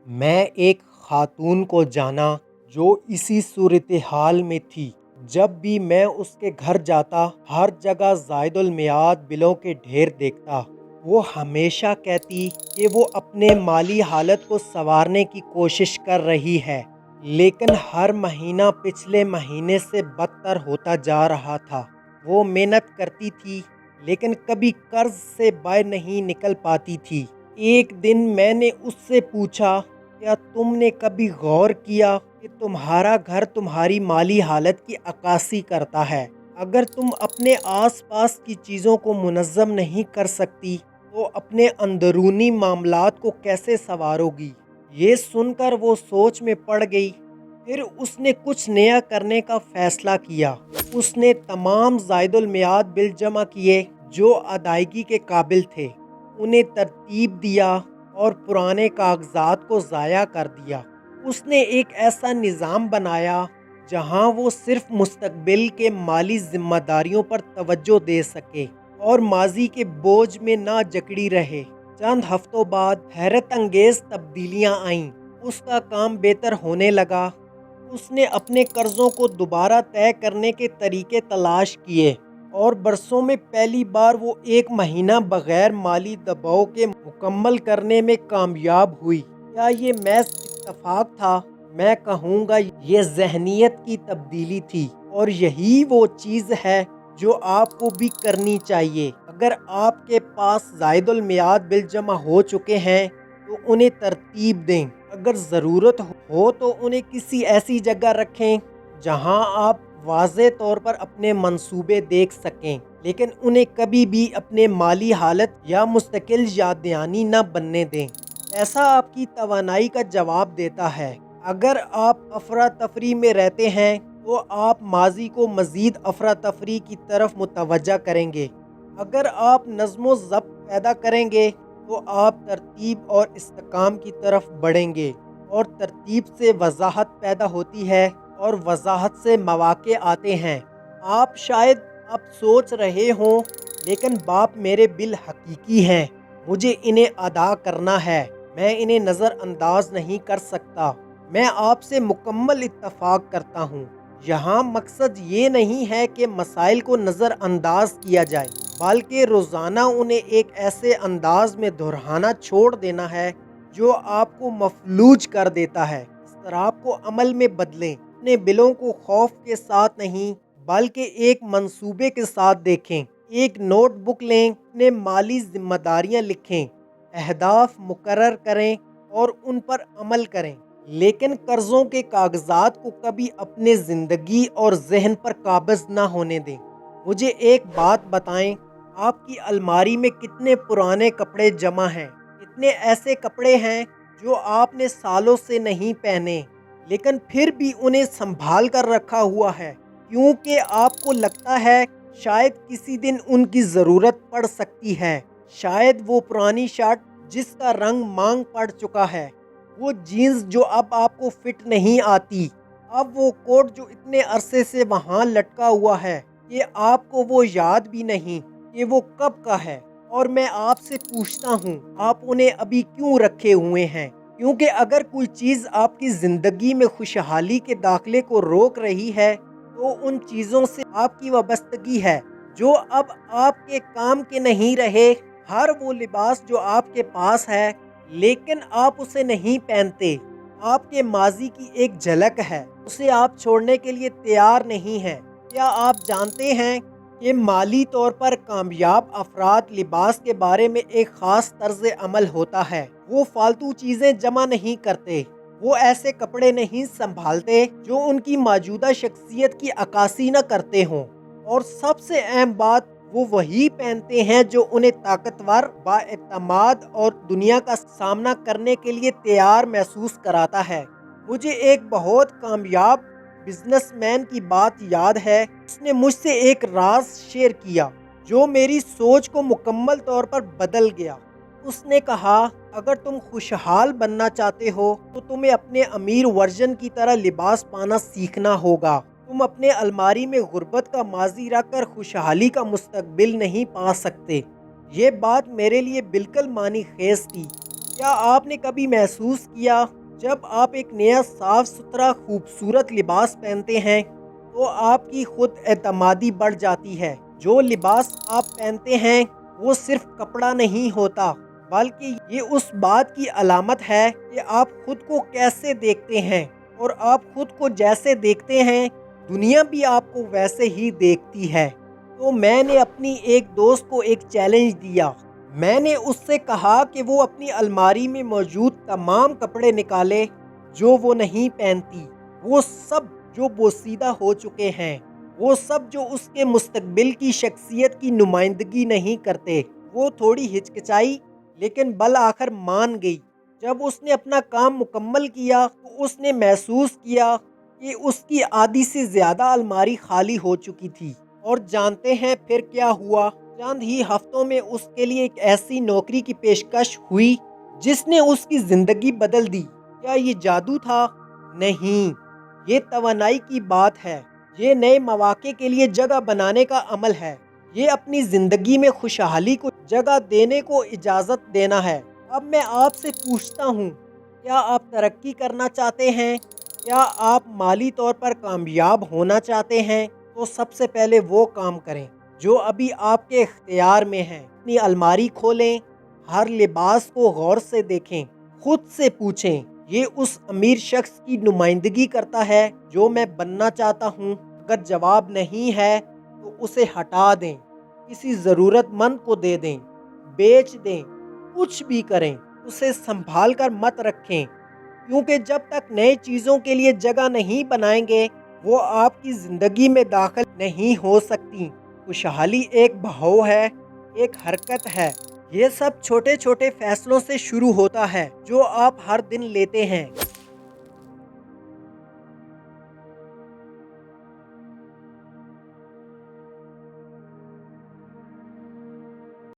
میں ایک خاتون کو جانا جو اسی صورتحال میں تھی۔ جب بھی میں اس کے گھر جاتا ہر جگہ زائد المیعاد بلوں کے ڈھیر دیکھتا۔ وہ ہمیشہ کہتی کہ وہ اپنے مالی حالت کو سنوارنے کی کوشش کر رہی ہے، لیکن ہر مہینہ پچھلے مہینے سے بدتر ہوتا جا رہا تھا۔ وہ محنت کرتی تھی لیکن کبھی قرض سے باہر نہیں نکل پاتی تھی۔ ایک دن میں نے اس سے پوچھا، کیا تم نے کبھی غور کیا کہ تمہارا گھر تمہاری مالی حالت کی عکاسی کرتا ہے؟ اگر تم اپنے آس پاس کی چیزوں کو منظم نہیں کر سکتی تو اپنے اندرونی معاملات کو کیسے سنوارو گی؟ یہ سن کر وہ سوچ میں پڑ گئی۔ پھر اس نے کچھ نیا کرنے کا فیصلہ کیا۔ اس نے تمام زائد المیعاد بل جمع کیے جو ادائیگی کے قابل تھے، انہیں ترتیب دیا اور پرانے کاغذات کو ضائع کر دیا۔ اس نے ایک ایسا نظام بنایا جہاں وہ صرف مستقبل کے مالی ذمہ داریوں پر توجہ دے سکے اور ماضی کے بوجھ میں نہ جکڑی رہے۔ چند ہفتوں بعد حیرت انگیز تبدیلیاں آئیں۔ اس کا کام بہتر ہونے لگا۔ اس نے اپنے قرضوں کو دوبارہ طے کرنے کے طریقے تلاش کیے اور برسوں میں پہلی بار وہ ایک مہینہ بغیر مالی دباؤ کے مکمل کرنے میں کامیاب ہوئی۔ کیا یہ محض اتفاق تھا؟ میں کہوں گا یہ ذہنیت کی تبدیلی تھی، اور یہی وہ چیز ہے جو آپ کو بھی کرنی چاہیے۔ اگر آپ کے پاس زائد المیعاد بل جمع ہو چکے ہیں تو انہیں ترتیب دیں۔ اگر ضرورت ہو تو انہیں کسی ایسی جگہ رکھیں جہاں آپ واضح طور پر اپنے منصوبے دیکھ سکیں، لیکن انہیں کبھی بھی اپنے مالی حالت یا مستقل یاد دہانی نہ بننے دیں۔ ایسا آپ کی توانائی کا جواب دیتا ہے۔ اگر آپ افراتفری میں رہتے ہیں تو آپ ماضی کو مزید افراتفری کی طرف متوجہ کریں گے۔ اگر آپ نظم و ضبط پیدا کریں گے تو آپ ترتیب اور استحکام کی طرف بڑھیں گے، اور ترتیب سے وضاحت پیدا ہوتی ہے اور وضاحت سے مواقع آتے ہیں۔ آپ شاید اب سوچ رہے ہوں، لیکن باپ میرے بل حقیقی ہیں، مجھے انہیں ادا کرنا ہے، میں انہیں نظر انداز نہیں کر سکتا۔ میں آپ سے مکمل اتفاق کرتا ہوں۔ یہاں مقصد یہ نہیں ہے کہ مسائل کو نظر انداز کیا جائے، بلکہ روزانہ انہیں ایک ایسے انداز میں دہرانا چھوڑ دینا ہے جو آپ کو مفلوج کر دیتا ہے۔ اضطراب کو عمل میں بدلیں۔ اپنے بلوں کو خوف کے ساتھ نہیں بلکہ ایک منصوبے کے ساتھ دیکھیں۔ ایک نوٹ بک لیں، اپنے مالی ذمہ داریاں لکھیں، اہداف مقرر کریں اور ان پر عمل کریں، لیکن قرضوں کے کاغذات کو کبھی اپنے زندگی اور ذہن پر قابض نہ ہونے دیں۔ مجھے ایک بات بتائیں، آپ کی الماری میں کتنے پرانے کپڑے جمع ہیں؟ کتنے ایسے کپڑے ہیں جو آپ نے سالوں سے نہیں پہنے لیکن پھر بھی انہیں سنبھال کر رکھا ہوا ہے، کیونکہ آپ کو لگتا ہے شاید کسی دن ان کی ضرورت پڑ سکتی ہے؟ شاید وہ پرانی شرٹ جس کا رنگ مانگ پڑ چکا ہے، وہ جینز جو اب آپ کو فٹ نہیں آتی، اب وہ کوٹ جو اتنے عرصے سے وہاں لٹکا ہوا ہے کہ آپ کو وہ یاد بھی نہیں کہ وہ کب کا ہے۔ اور میں آپ سے پوچھتا ہوں، آپ انہیں ابھی کیوں رکھے ہوئے ہیں؟ کیونکہ اگر کوئی چیز آپ کی زندگی میں خوشحالی کے داخلے کو روک رہی ہے تو ان چیزوں سے آپ کی وابستگی ہے جو اب آپ کے کام کے نہیں رہے۔ ہر وہ لباس جو آپ کے پاس ہے لیکن آپ اسے نہیں پہنتے، آپ کے ماضی کی ایک جھلک ہے، اسے آپ چھوڑنے کے لیے تیار نہیں ہیں۔ کیا آپ جانتے ہیں کہ مالی طور پر کامیاب افراد لباس کے بارے میں ایک خاص طرز عمل ہوتا ہے؟ وہ فالتو چیزیں جمع نہیں کرتے، وہ ایسے کپڑے نہیں سنبھالتے جو ان کی موجودہ شخصیت کی عکاسی نہ کرتے ہوں، اور سب سے اہم بات، وہ وہی پہنتے ہیں جو انہیں طاقتور، بااعتماد اور دنیا کا سامنا کرنے کے لیے تیار محسوس کراتا ہے۔ مجھے ایک بہت کامیاب بزنس مین کی بات یاد ہے۔ اس نے مجھ سے ایک راز شیئر کیا جو میری سوچ کو مکمل طور پر بدل گیا۔ اس نے کہا، اگر تم خوشحال بننا چاہتے ہو تو تمہیں اپنے امیر ورژن کی طرح لباس پانا سیکھنا ہوگا۔ تم اپنے الماری میں غربت کا ماضی رکھ کر خوشحالی کا مستقبل نہیں پا سکتے۔ یہ بات میرے لیے بالکل معنی خیز تھی۔ کیا آپ نے کبھی محسوس کیا جب آپ ایک نیا صاف ستھرا خوبصورت لباس پہنتے ہیں تو آپ کی خود اعتمادی بڑھ جاتی ہے؟ جو لباس آپ پہنتے ہیں وہ صرف کپڑا نہیں ہوتا، بلکہ یہ اس بات کی علامت ہے کہ آپ خود کو کیسے دیکھتے ہیں، اور آپ خود کو جیسے دیکھتے ہیں دنیا بھی آپ کو ویسے ہی دیکھتی ہے۔ تو میں نے اپنی ایک دوست کو ایک چیلنج دیا۔ میں نے اس سے کہا کہ وہ اپنی الماری میں موجود تمام کپڑے نکالے جو وہ نہیں پہنتی، وہ سب جو بوسیدہ ہو چکے ہیں، وہ سب جو اس کے مستقبل کی شخصیت کی نمائندگی نہیں کرتے۔ وہ تھوڑی ہچکچائی لیکن بالآخر مان گئی۔ جب اس نے اپنا کام مکمل کیا تو اس نے محسوس کیا کہ اس کی آدھی سے زیادہ الماری خالی ہو چکی تھی۔ اور جانتے ہیں پھر کیا ہوا؟ چند ہی ہفتوں میں اس کے لیے ایک ایسی نوکری کی پیشکش ہوئی جس نے اس کی زندگی بدل دی۔ کیا یہ جادو تھا؟ نہیں، یہ توانائی کی بات ہے۔ یہ نئے مواقع کے لیے جگہ بنانے کا عمل ہے۔ یہ اپنی زندگی میں خوشحالی کو جگہ دینے کو اجازت دینا ہے۔ اب میں آپ سے پوچھتا ہوں، کیا آپ ترقی کرنا چاہتے ہیں؟ کیا آپ مالی طور پر کامیاب ہونا چاہتے ہیں؟ تو سب سے پہلے وہ کام کریں جو ابھی آپ کے اختیار میں ہیں۔ اپنی الماری کھولیں، ہر لباس کو غور سے دیکھیں، خود سے پوچھیں، یہ اس امیر شخص کی نمائندگی کرتا ہے جو میں بننا چاہتا ہوں؟ اگر جواب نہیں ہے تو اسے ہٹا دیں، کسی ضرورت مند کو دے دیں، بیچ دیں، کچھ بھی کریں، اسے سنبھال کر مت رکھیں، کیونکہ جب تک نئے چیزوں کے لیے جگہ نہیں بنائیں گے وہ آپ کی زندگی میں داخل نہیں ہو سکتی۔ خوشحالی ایک بہاؤ ہے، ایک حرکت ہے۔ یہ سب چھوٹے چھوٹے فیصلوں سے شروع ہوتا ہے جو آپ ہر دن لیتے ہیں۔